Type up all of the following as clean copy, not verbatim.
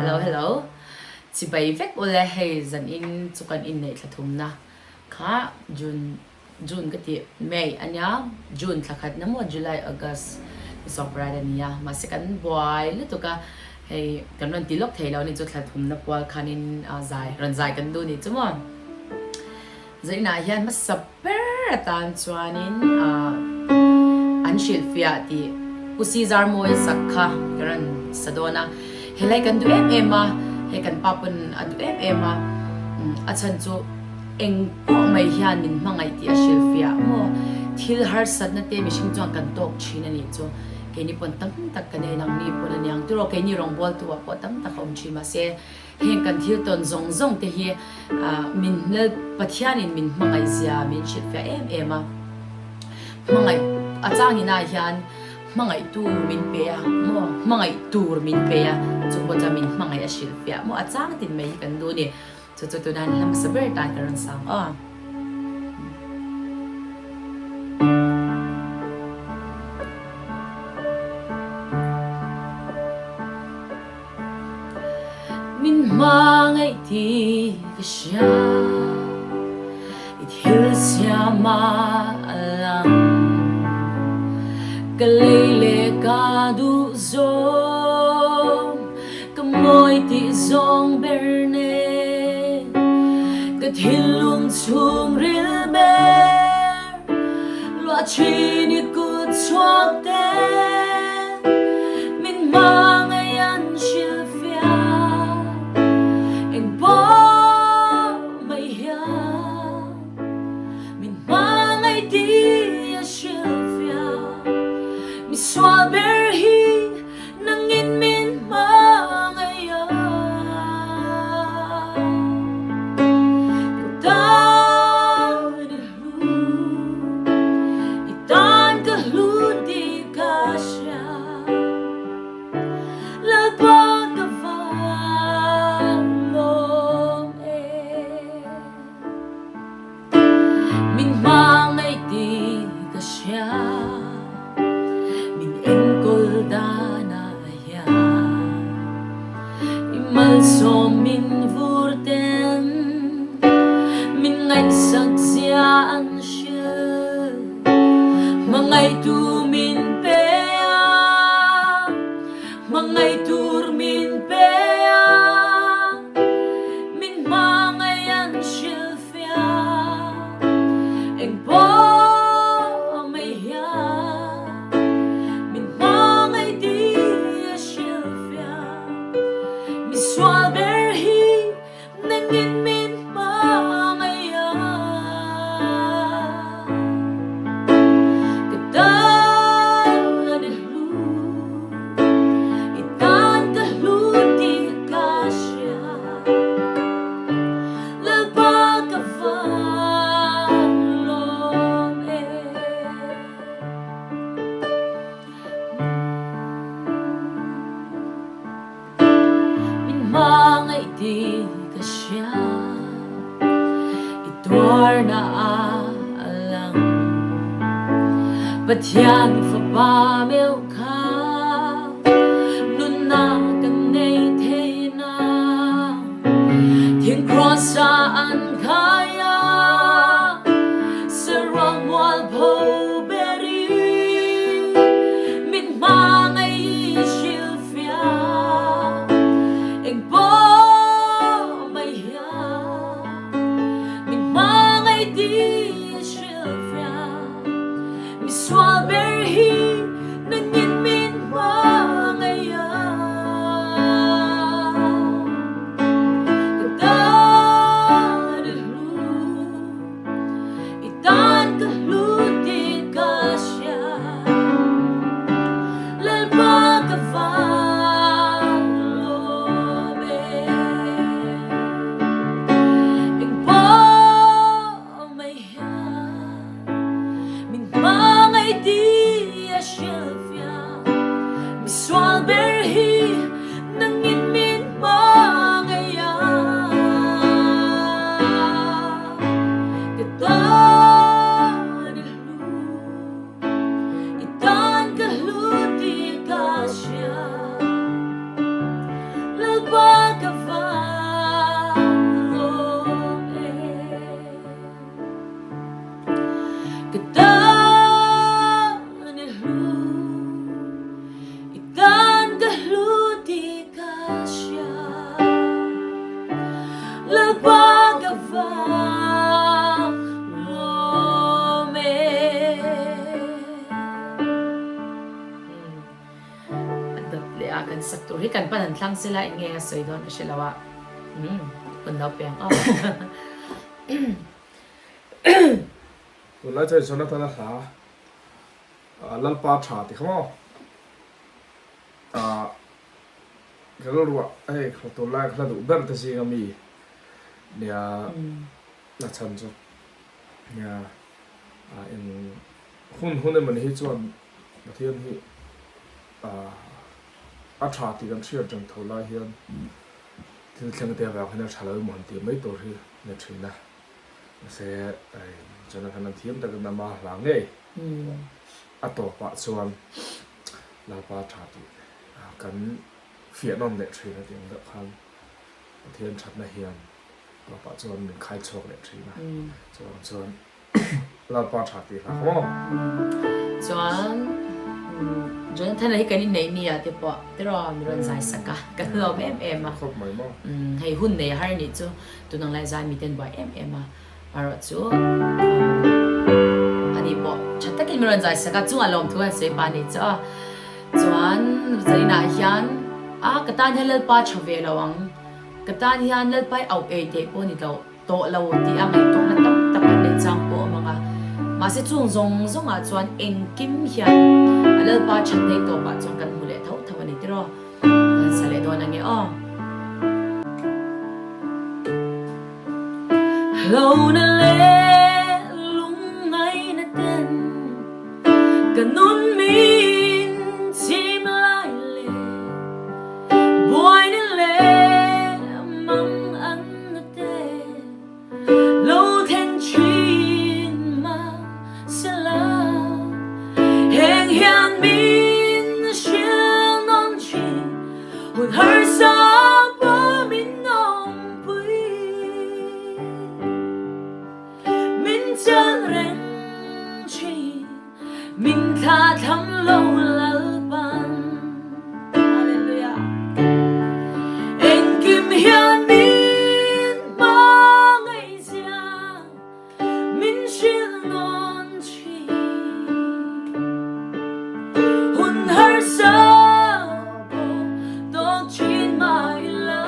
Hello. Chỉ bay vek ole hay dần in chukan in nei thlathum na. Kha June cái ti May anya June thakhat na mo July August October ania masikan boy lutuka hey kanon tilok thelo ni chu thlathum na Pual khanin zai kan du ni chumo. Zaina hian mas super tan chuanin an shil fia ti usi zar moi sakha karan sadona helai kan du ma he kan papun adu ma achan chu eng po mai hian min mangai ti a shil fia mo thil har sat na te mishing chuang kan tok thina ni chu ke ni pon tam tak kan e nang ni pon anyang turo ke ni rong bol tu po tam tak om chi ma se he kan thil ton zong te hi min le pathian in min mangai zia min shil fia ma mangai achang ina hian mangai tu min pe mo mangai tur min pe chu po cha min mangai a shil fia mo achang tin mai kan du ni chu tu dan lam saber tan karon sang min mangai ti ka sha it hil sia ma alang kalele ka du zong kamoy ti zong berne ka thilung chung ril ber lo chini ku chuak te min mangai an shil fia eng bo mai ya min mangai ti a shil fia mi swal ber hi nangin min mangai ya itan ka ludi ka siya labag ka valom min mangai ti ka siya so min vurten min ngai sak zia an shil mangai tu min pe mangai tur min pe min mangai an shil fia eng po mai ya min mangai ti a shil fia mi swal ber hi nangin min mangai ya kadan lu itan ka ludi ka siya labag ka valom min mangai ti ka siya itwar na alang patyan fa ba meu ka nun na kan nei the na thiên cross sa an kaya sarang wal po beri min mangai shil fia eng bo mai ya min mangai ti shil fia mi swal ber hi nangin min mangai ya kadan ri kan pan han thlang sila nge soi don asilawa kun no peng a Tôi lấy chơi số nó là khá lăn ba trà thì không không cái lúc đó ấy tôi lấy cái đồ bẩn thì gì cái mi nè là chân cho nè in hun mình hi chuan mà thiên hi trà thì cần chia trong thầu lại hiện thì thằng kia vào cái trả lời một tí mấy tổ thì nè chuyện nè sẽ cho nên thằng thiếm ta cần mà làm nghề tổ bát xuân là bát trà thì cần phía non lệ chuyện là tiếng đỡ khăn thiên chặt là hiền là bát xuân mình khai chọc lệ chuyện nè xuân là bát trà thì là không xuân cho nên là cái này nè thì bỏ thì rồi mình giải sắc cái lò em mà hay hun này hay này chứ tụi nó lại giải mi tên bỏ em mà rồi chứ anh đi bỏ chắc tất cả mình giải sắc chứ anh làm thôi sẽ bán đi chứ chuan giờ này hiền cái tan hiền lên ba chục về lawang cái tan hiền lên ba ao ấy thì bỏ đi đâu to lâu thì anh ấy to là tập anh lên trang bỏ mà mà sẽ chung zong chuan en kim hiền lỡ ba chân đây tổ ba trong căn mule thấu thấu này tiro sẽ lại đón anh ấy lâu na lệ lung ngay na tên cần nôn min chim lại lệ boy na lệ mong ăn na tên lâu thiên chuyên mà sẽ là hẹn hiền min xiên non chuyện hồn hơi sao bơ min nồng bụi min chân rèn chi min tha thắm lâu lỡ ban Hallelujah em kim hiền min ba ngày già min xiên non chi her sao tốt trên mai la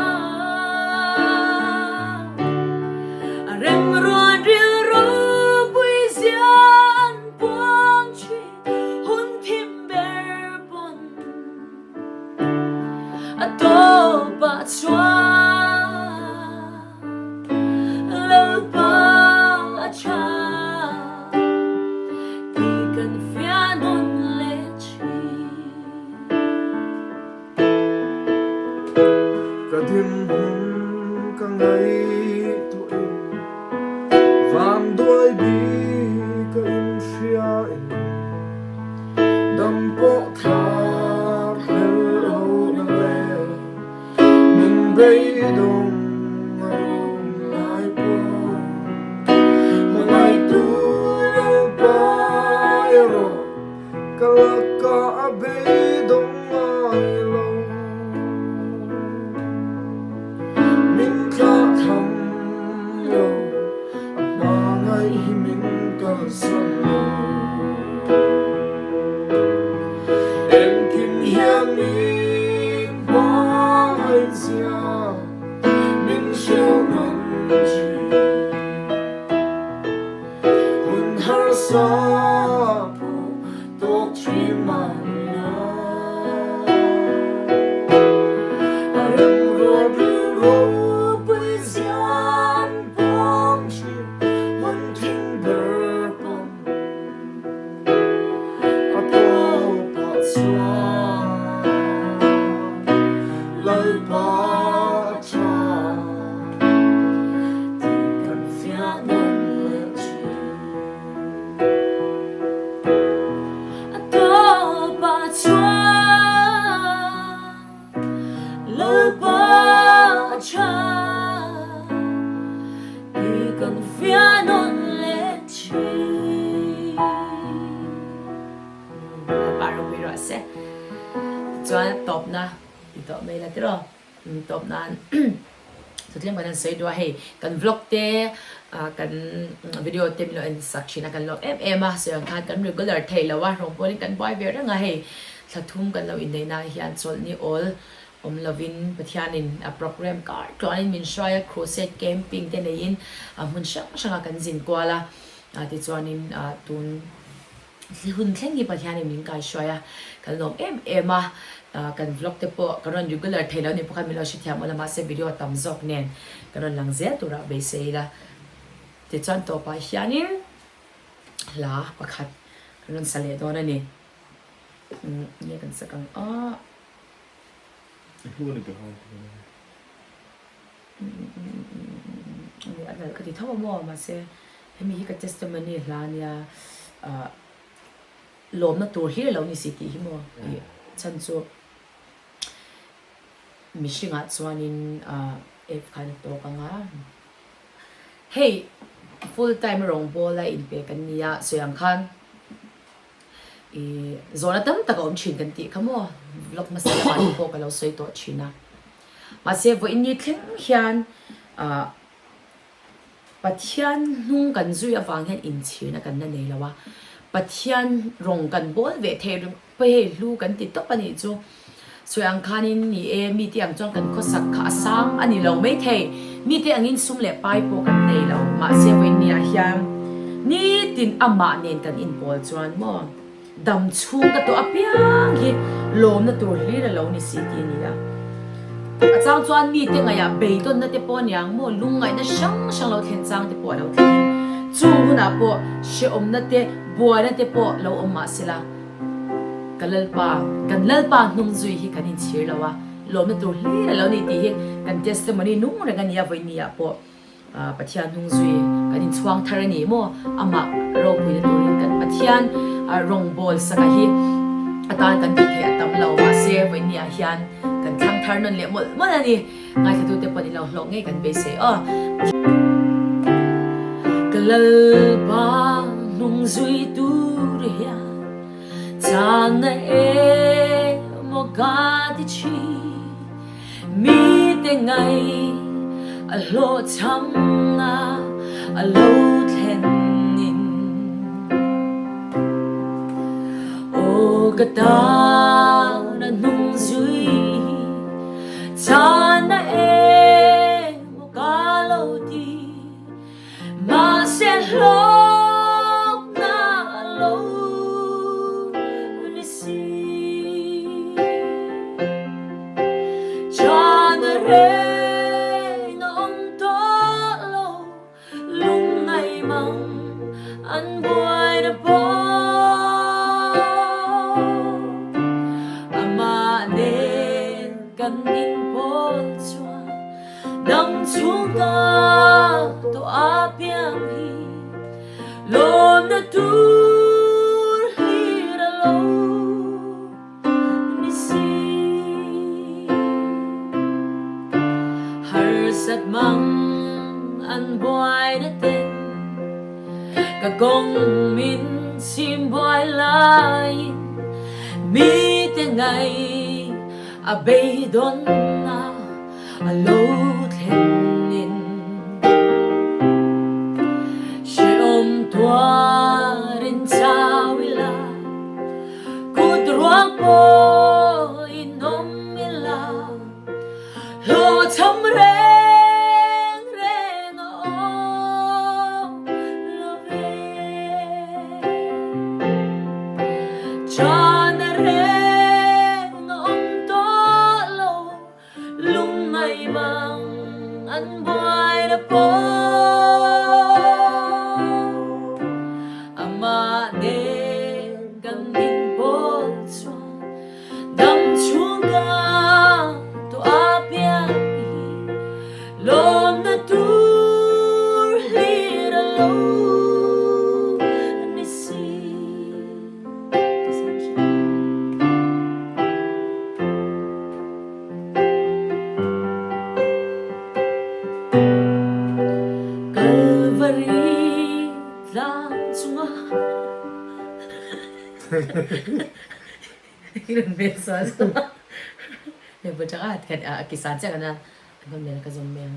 rem ruan ril ru bui zian buông chi hun tim ber bon to ba chua lâu ba cha thì cần phía non lệ cả thiên hùng cả ngày tuổi vàng đuôi bi cả in xia in đâm bộ thác lâu na lệ mình bay đông lại bờ một ngày tuổi ba rồi cả là cả bay đông em kim hiền min ba ngày già min siêu non chi hồn har sa tốt chi mà em rồi rồi bây giờ bom chi hồn thiên bờ bom lời ba cha thì cần phía non lệ chi to ba cha lời ba cha thì cần phía non lệ chi ba rồi bị rồi sẽ cho top na top mấy là thế rồi top na thực liên quan đến xây đua hay cần vlog te cần video te mình lên section cần log em à sẽ cần regular thay là wa rong po cần buy về đó ngay hay thật thum cần lâu in đây na hiện sol ni all lovin pathianin a program kar kloin min shaya crusade camping te nein mun shanga kan zin kwala ti chuanin tun hun thleng pathianin min kai shaya kan lom ema kan vlog te po karon regular thelo ni pakha milo shi thiam ola ma se video tam zok nen karon lang ze tura be seila ti chuan to pa hianin la pakhat karon sale dona ni ni kan sakang Who would it ada kati thawa mo ma se hemi hi ka testimony hlania lom na tur hi lo ni city hi mo chan chu mishinga chuanin if kan to kanga hey full time rong bola in pe kan nia soyang khan zona tam taka chin kan ti khamo vlog ma sala pani po ka lo soi to china ma se vo in ni thleng hian pathian nung kan zui awang hen in china kan na nei lawa pathian rong kan bol ve the pe lu kan ti to pani chu soyang khanin ni mi ti ang chong kan kho sak kha sang ani lo mai the mi te angin sum le pai po kan nei lo ma se vo in ni a hiam ni tin ama nen kan in pol chuan mo dam chung ka to apiang hi lom na tur hli ra lo ni city ni la a chang chuan mi te ngaya beidon na te po nyang mo lungai na shang lo thlen chang te po lo thlen chu na po she om na te bua na te po lo om ma sila kan lalpa nung zui hi kan in chir lawa lom na tur hli ra lo ni ti hi kan testimony nung ra kan ya voi ni ya po pathian nung zui kan in chuang tharani mo ama ro pui na turin kan pathian rong bol saka hi atan kan ti the atam lo wa se voi ni a hian kan thang thar non le mol mon ani ngai thatu te pani lo hlong nge kan be se kalal ba nung zui tu re ya chan na mo ga di chi mi te ngai a lo cham na a lo thlen in o ka ta na nung zui chan na mo ka lo di ma se lo na lo ni si chan re an boy na po ama nen kan in po chua dam chuka to apiang hi lom na tur hi ra lo ni si har sat mang an boy na ten ka gong min sim boy lain mi te ngai a bei don na a lo thlen in she om tua rin chawila kudruang po inom ila lo cham re an boy na po ama nen kan din po chuan dam chunga to apiang lom na tur hli ra lo ni si ilan beses ya bercakap kan kisah aja karena kan dia nak zombie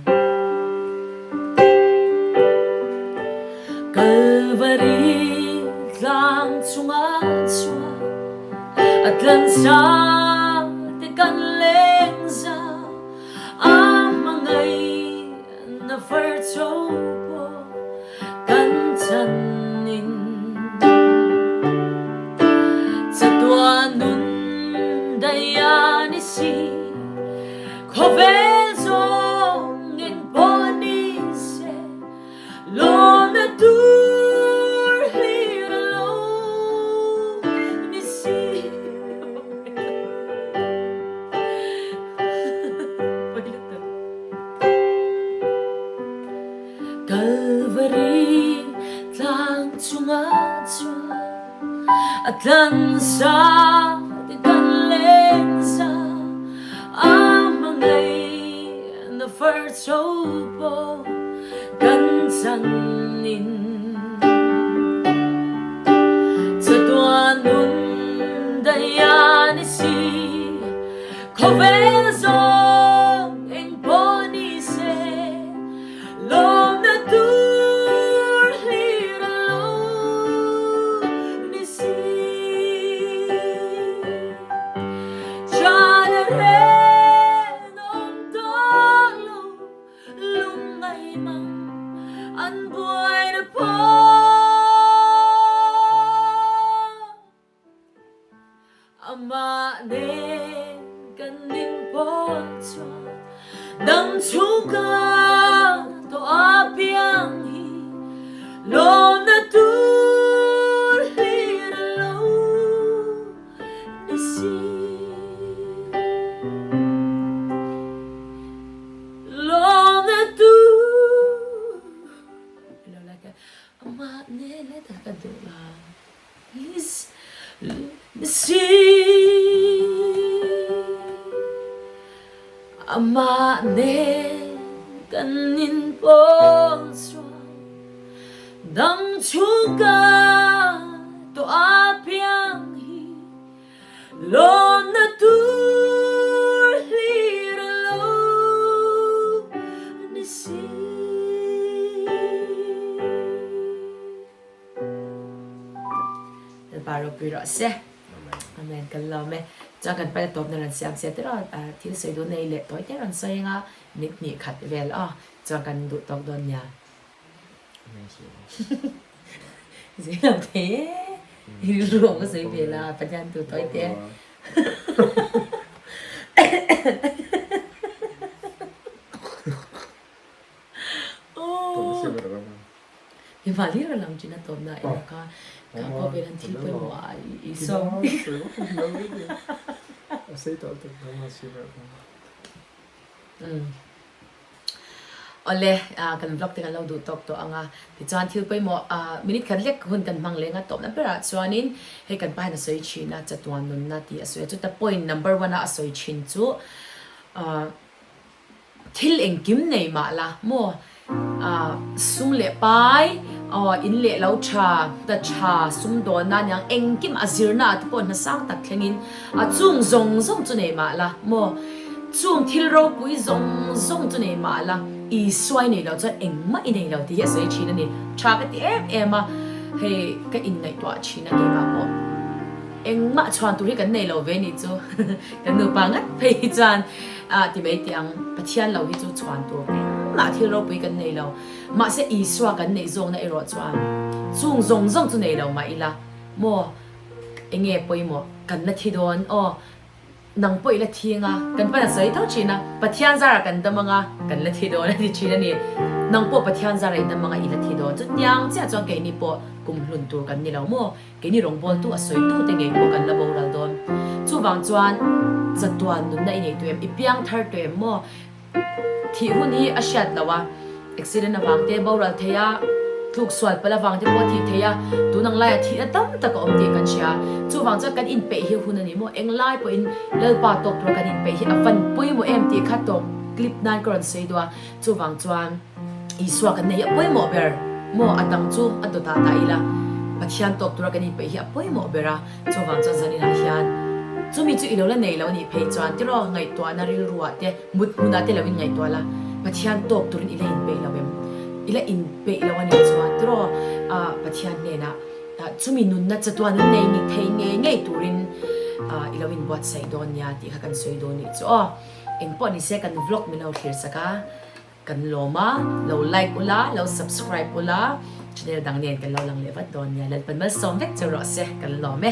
Calvary lang chunga chua at lan sa te kan leng bari tlang chunga chua atlan sa ti kan leng sa amangai the first hope kan san in sa tuan nun dayan si Khawp en poni se lom na tur hira lo ni si chana re nom tolo lungai mang an buai na po ama ne kanin po chua dang chuka to apiang hi lom na tur hira lo ni si lom na tur lo like ama ne le ta ka do la please ni si ama ne kanin pon chua dang chuka to apiang hi lom na tur hira lo ni si the baro piro se amen kan lo me choกันไปตบในรันเสียงเสียตลอดที่สวยดูในเล็ดตัวที่รันสวยงานิดหนีขัดเวลchoกันดูตบโดนยาเสียงเท่รวมก็สวยเวลาปัญญาดูตัวเท่โอ้ยมาที่เราลำจีน่าตบได้ก็พอเป็นที่ไปหมดอีสองเอาเลยกันบล็อกที่กันเราดูตบตัวอ่ะที่จานที่ไปหมดมินิกันเล็กหุ่นกันมังเลงตบนั่นเป็นอะไรส่วนนี้ให้กันไปนะสวยชินนะจัดวันนั้นนะที่สวยจุดแต่ point number 1นะสวยชินจู่ที่เองกิมในมาละมั่วซุ่มเละไปอินเละแล้วชาซุ่มโดนนั่นยังเองกิมอาซิรนาที่ปนมาสร้างตัดแข่งอินจุงซงจุนเอมาละมั่วจุงที่เราปุยซงจุนเอมาละอีสวยนี่เราจะเองไม่ในเราที่สวยชีนั่นนี่ชาก็ที่เอ็มมาเฮ้ก็อินในตัวชีนั่นเองมามั่วเองมาชวนตัวที่กันในเราเวนิจูกันนูปังอ่ะไปจานที่ไม่เตียงปะเทียนเราที่จูชวนตัวมาที่เราไปกันในเรามาเสียอีสวากันในโซนในรถจวนจุงจุนในเรามาอีละมัวเองเงี้ยไปมัวกันนาทีโดนนังไปละทีงะกันเป็นอะไรเท่าชีนะปะเทียนซาระกันดมังะกันละทีโดนละทีชีนั่นนี่นังปปะเทียนซาระดมังะอีละทีโดนจุดยังเจ้าจวนเกนี่ปกุมหลุนตัวกันนี่เรามัวเกนี่ลงบอลตัวสวยตัวเต็งเงี้ยปกันละโบราณโดนจูบางจวนจัดตัวนุ่นในนี่ตัวเอ็มอีเปียงเธอตัวเอ็มมัวที่หุ่นนี้อาชัดแล้วว่าaccident na wang te boral theya tluk swal pala wang te po thi theya tu nang lai thi atam tak om ti kan sia chu wang cha kan in pe hi hun ani mo eng lai po in lel pa tok pro kan in pe hi avan pui mo em ti kha tok clip nan kron sei dwa chu wang chuan i swa kan nei poi mo ber mo atang chu atu ta ta ila pathian tok tur kan in pe hi poi mo bera chu wang cha zani na hian chu mi chu ilo la nei lo ni phei chuan ti ro ngai to na ril ruwa te mut muna te lawin ngai to la pathian tok turin ila in pe lawem ila in pe lawan ni chuan ti ro pathian ne na chumi nun na chatwa nun nei ni thei ngai turin ilawin buat sai don ya ti kha kan soi don ni chu en po ni se kan vlog mi lo thlir saka kan loma lo like ula lo subscribe ula channel dang nen kan lo lang levat don ya lan pan mal som vek chu ro se kan lo me